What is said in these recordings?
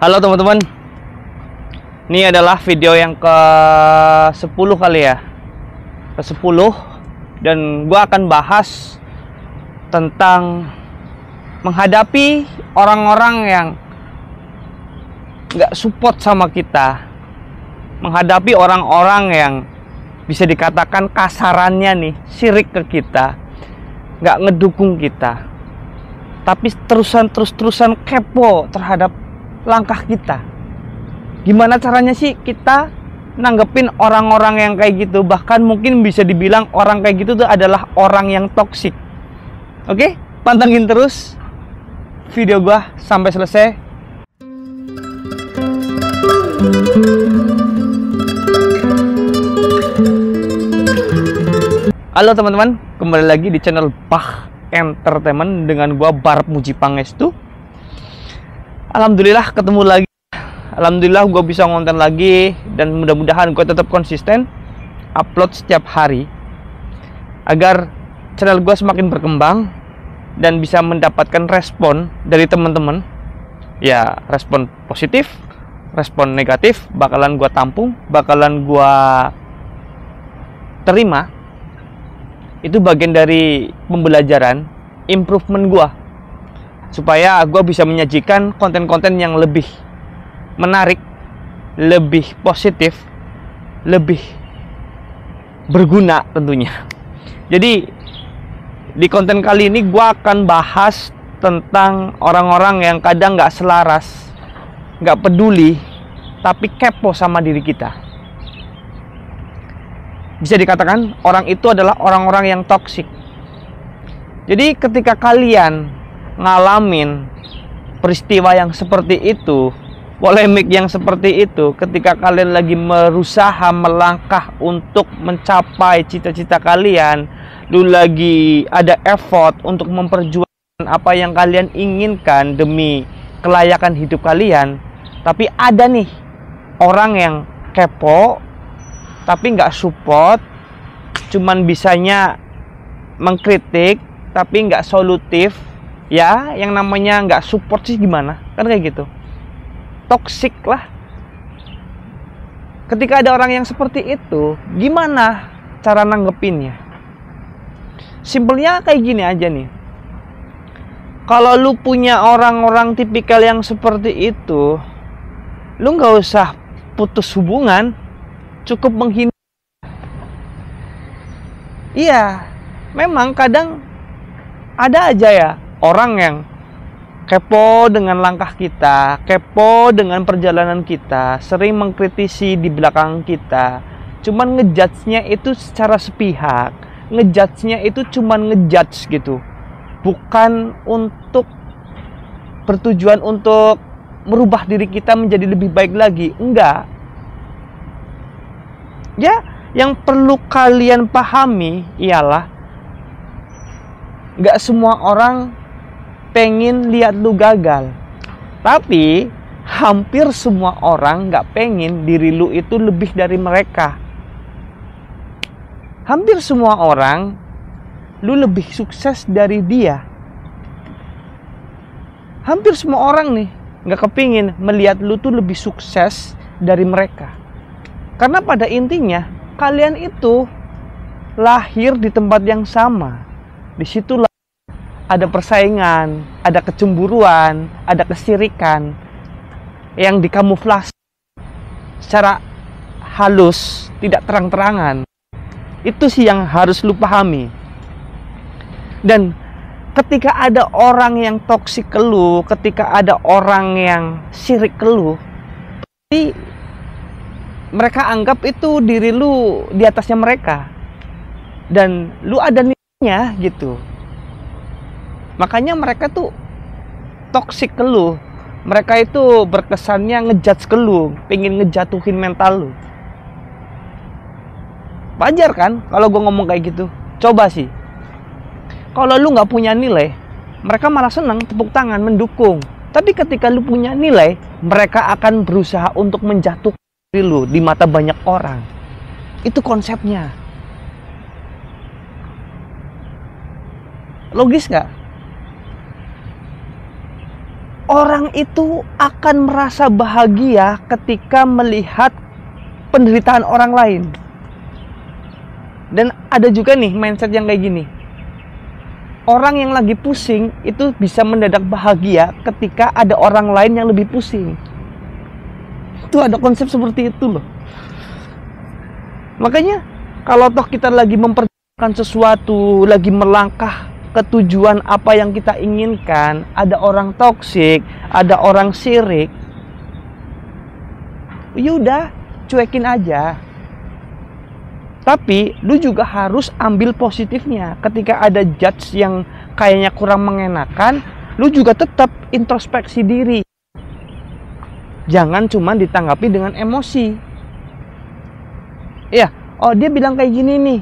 Halo teman-teman, ini adalah video yang ke-10 kali ya, ke-10, dan gue akan bahas tentang menghadapi orang-orang yang gak support sama kita, menghadapi orang-orang yang bisa dikatakan kasarannya nih sirik ke kita, gak ngedukung kita, tapi terus-terusan kepo terhadap langkah kita. Gimana caranya sih kita nanggepin orang-orang yang kayak gitu? Bahkan mungkin bisa dibilang orang kayak gitu tuh adalah orang yang toksik. Oke, pantengin terus video gua sampai selesai. Halo teman-teman, kembali lagi di channel Bah Entertainment dengan gua Barep Muji Pangestu. Alhamdulillah ketemu lagi. Alhamdulillah gue bisa ngonten lagi, dan mudah-mudahan gue tetap konsisten upload setiap hari agar channel gue semakin berkembang dan bisa mendapatkan respon dari teman-teman. Ya, respon positif, respon negatif bakalan gue tampung, bakalan gue terima. Itu bagian dari pembelajaran, improvement gue, supaya gue bisa menyajikan konten-konten yang lebih menarik, lebih positif, lebih berguna tentunya. Jadi di konten kali ini gue akan bahas tentang orang-orang yang kadang gak selaras, gak peduli, tapi kepo sama diri kita. Bisa dikatakan orang itu adalah orang-orang yang toksik. Jadi ketika kalian ngalamin peristiwa yang seperti itu, polemik yang seperti itu, ketika kalian lagi berusaha melangkah untuk mencapai cita-cita kalian, lu lagi ada effort untuk memperjuangkan apa yang kalian inginkan demi kelayakan hidup kalian, tapi ada nih orang yang kepo tapi nggak support, cuman bisanya mengkritik tapi nggak solutif. Ya, yang namanya nggak support sih gimana? Kan kayak gitu. Toksik lah. Ketika ada orang yang seperti itu, gimana cara nanggepinnya? Simpelnya kayak gini aja nih. Kalau lu punya orang-orang tipikal yang seperti itu, lu nggak usah putus hubungan, cukup menghindar. Iya, memang kadang ada aja ya orang yang kepo dengan langkah kita, kepo dengan perjalanan kita, sering mengkritisi di belakang kita. Cuman ngejudge-nya itu secara sepihak, ngejudge-nya itu cuman ngejudge gitu, bukan untuk bertujuan untuk merubah diri kita menjadi lebih baik lagi. Enggak. Ya, yang perlu kalian pahami ialah nggak semua orang pengen lihat lu gagal, tapi hampir semua orang nggak pengen diri lu itu lebih dari mereka. Hampir semua orang lu lebih sukses dari dia. Hampir semua orang nih nggak kepingin melihat lu tuh lebih sukses dari mereka, karena pada intinya kalian itu lahir di tempat yang sama. Disitulah ada persaingan, ada kecemburuan, ada kesirikan yang dikamuflase secara halus, tidak terang-terangan. Itu sih yang harus lu pahami. Dan ketika ada orang yang toksik ke lu, ketika ada orang yang sirik ke lu, pasti mereka anggap itu diri lu di atasnya mereka, dan lu ada nilainya gitu. Makanya mereka tuh toksik ke lu. Mereka itu berkesannya ngejudge ke lu, pengen ngejatuhin mental lu. Wajar kan kalau gue ngomong kayak gitu? Coba sih, kalau lu nggak punya nilai, mereka malah senang tepuk tangan mendukung. Tapi ketika lu punya nilai, mereka akan berusaha untuk menjatuhkan diri lu di mata banyak orang. Itu konsepnya. Logis nggak? orang itu akan merasa bahagia ketika melihat penderitaan orang lain. Dan ada juga nih mindset yang kayak gini. Orang yang lagi pusing itu bisa mendadak bahagia ketika ada orang lain yang lebih pusing. Itu ada konsep seperti itu loh. Makanya kalau toh kita lagi memperjuangkan sesuatu, lagi melangkah ke tujuan apa yang kita inginkan, ada orang toksik, ada orang sirik, yaudah cuekin aja. Tapi lu juga harus ambil positifnya. Ketika ada judge yang kayaknya kurang mengenakan, lu juga tetap introspeksi diri. Jangan cuma ditanggapi dengan emosi. Ya, oh dia bilang kayak gini nih.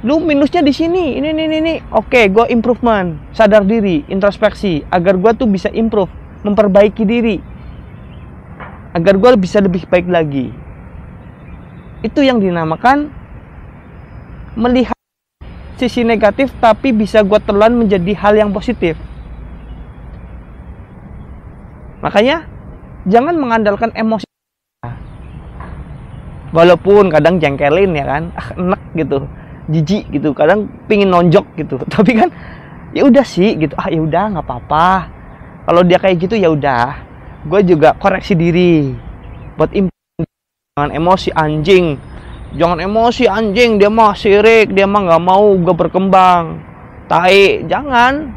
Lu minusnya di sini, ini. Oke, gue improvement, sadar diri, introspeksi, agar gue tuh bisa improve, memperbaiki diri, agar gue bisa lebih baik lagi. Itu yang dinamakan melihat sisi negatif, tapi bisa gue telan menjadi hal yang positif. Makanya jangan mengandalkan emosi. Walaupun kadang jengkelin ya kan, enek gitu, jijik gitu, kadang pingin nonjok gitu. Tapi kan ya udah sih gitu, ya udah nggak apa-apa. Kalau dia kayak gitu ya udah, gue juga koreksi diri buat jangan emosi anjing. Jangan emosi anjing, dia mah sirik, dia mah nggak mau gue berkembang. Tai, jangan.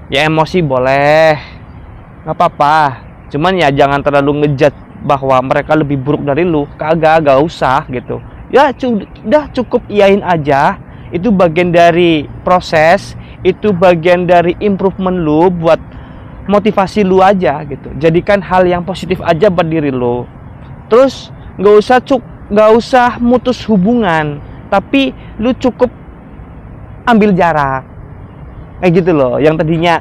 Ya emosi boleh, nggak apa-apa. Cuman ya jangan terlalu ngejudge bahwa mereka lebih buruk dari lu. Kagak, gak usah gitu. Ya udah cukup iyain aja. Itu bagian dari proses, itu bagian dari improvement lu, buat motivasi lu aja gitu. Jadikan hal yang positif aja buat diri lu. Terus nggak usah mutus hubungan, tapi lu cukup ambil jarak. Kayak gitu loh. Yang tadinya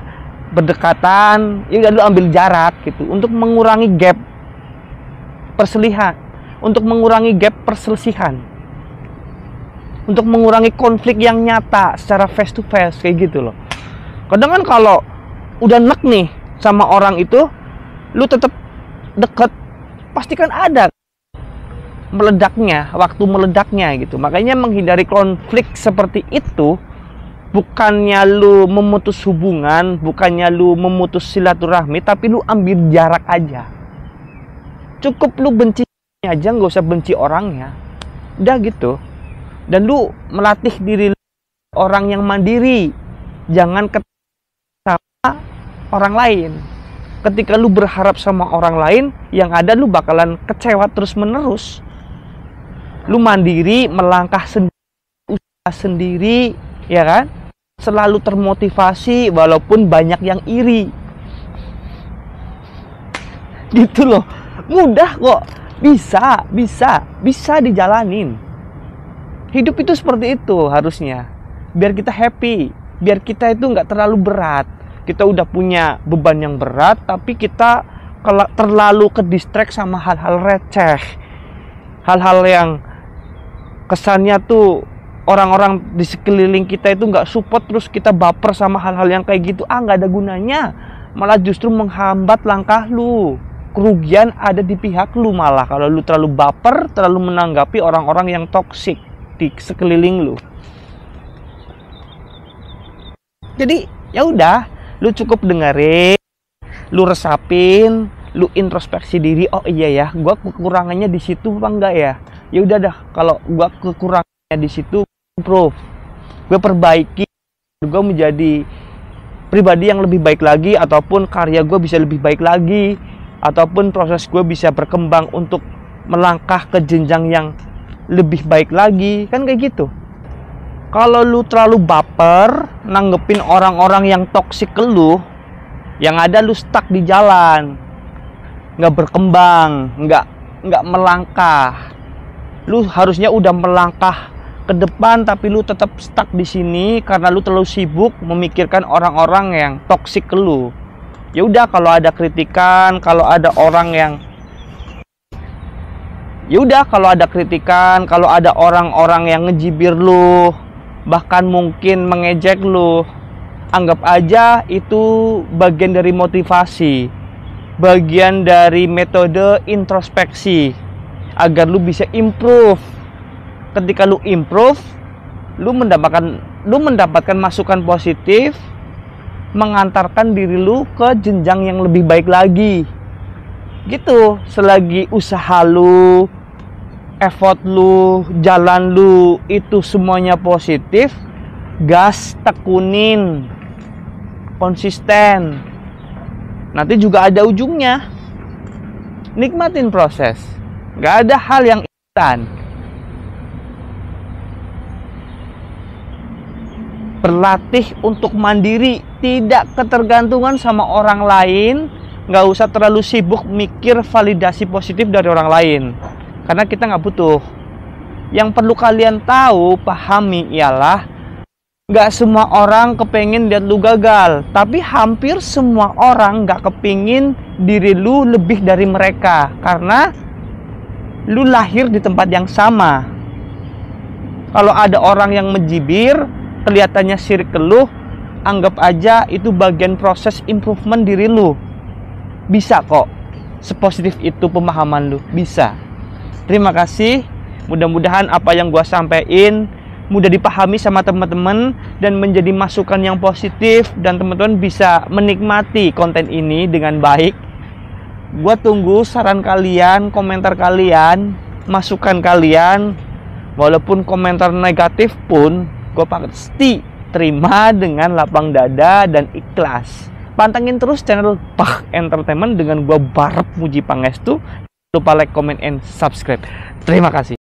berdekatan, ya lu ambil jarak gitu untuk mengurangi gap perselisihan, untuk mengurangi gap perselisihan, untuk mengurangi konflik yang nyata secara face to face kayak gitu loh. Kadang kan kalau udah nek nih sama orang itu, lu tetap deket, pasti kan ada meledaknya, waktu meledaknya gitu. Makanya menghindari konflik seperti itu, bukannya lu memutus hubungan, bukannya lu memutus silaturahmi, tapi lu ambil jarak aja. Cukup lu benci aja, nggak usah benci orangnya. Udah gitu. Dan lu melatih diri lu orang yang mandiri. Jangan sama orang lain. Ketika lu berharap sama orang lain, yang ada lu bakalan kecewa terus menerus. Lu mandiri, melangkah sendiri, usaha sendiri, ya kan? Selalu termotivasi walaupun banyak yang iri. Gitu loh. Mudah kok. Bisa dijalanin. Hidup itu seperti itu harusnya. Biar kita happy, biar kita itu nggak terlalu berat. Kita udah punya beban yang berat, tapi kita kalau terlalu ke distract sama hal-hal receh, hal-hal yang kesannya tuh orang-orang di sekeliling kita itu nggak support, terus kita baper sama hal-hal yang kayak gitu, nggak ada gunanya, malah justru menghambat langkah lu. Kerugian ada di pihak lu malah kalau lu terlalu baper, terlalu menanggapi orang-orang yang toksik di sekeliling lu. Jadi ya udah, lu cukup dengerin, lu resapin, lu introspeksi diri. Oh iya ya, gua kekurangannya di situ apa enggak ya? Ya udah dah, kalau gua kekurangannya di situ, improve, gue perbaiki, gue menjadi pribadi yang lebih baik lagi, ataupun karya gue bisa lebih baik lagi, ataupun proses gue bisa berkembang untuk melangkah ke jenjang yang lebih baik lagi, kan kayak gitu. Kalau lu terlalu baper nanggepin orang-orang yang toksik ke lu, yang ada lu stuck di jalan, nggak berkembang, nggak melangkah. Lu harusnya udah melangkah ke depan, tapi lu tetap stuck di sini karena lu terlalu sibuk memikirkan orang-orang yang toksik ke lu. Ya udah, kalau ada kritikan, kalau ada orang yang kalau ada orang-orang yang ngejibir lu, bahkan mungkin mengejek lu, Anggap aja itu bagian dari motivasi, bagian dari metode introspeksi agar lu bisa improve. Ketika lu improve, lu mendapatkan masukan positif, mengantarkan diri lu ke jenjang yang lebih baik lagi. Gitu, selagi usaha lu, effort lu, jalan lu itu semuanya positif, gas, tekunin, konsisten. Nanti juga ada ujungnya. Nikmatin proses. Gak ada hal yang instan. Berlatih untuk mandiri, tidak ketergantungan sama orang lain. Gak usah terlalu sibuk mikir validasi positif dari orang lain, karena kita gak butuh. Yang perlu kalian tahu, pahami ialah gak semua orang kepengen lihat lu gagal, tapi hampir semua orang gak kepingin diri lu lebih dari mereka, karena lu lahir di tempat yang sama. Kalau ada orang yang menjibir, kelihatannya sirik ke lu, anggap aja itu bagian proses improvement diri lu. Bisa kok, sepositif itu pemahaman lu, bisa. Terima kasih, mudah-mudahan apa yang gua sampaikan mudah dipahami sama teman-teman dan menjadi masukan yang positif, dan teman-teman bisa menikmati konten ini dengan baik. Gua tunggu saran kalian, komentar kalian, masukan kalian. Walaupun komentar negatif pun gua pasti terima dengan lapang dada dan ikhlas. Pantengin terus channel Pah Entertainment dengan gua Barep Muji Pangestu. Lupa like, comment, and subscribe. Terima kasih.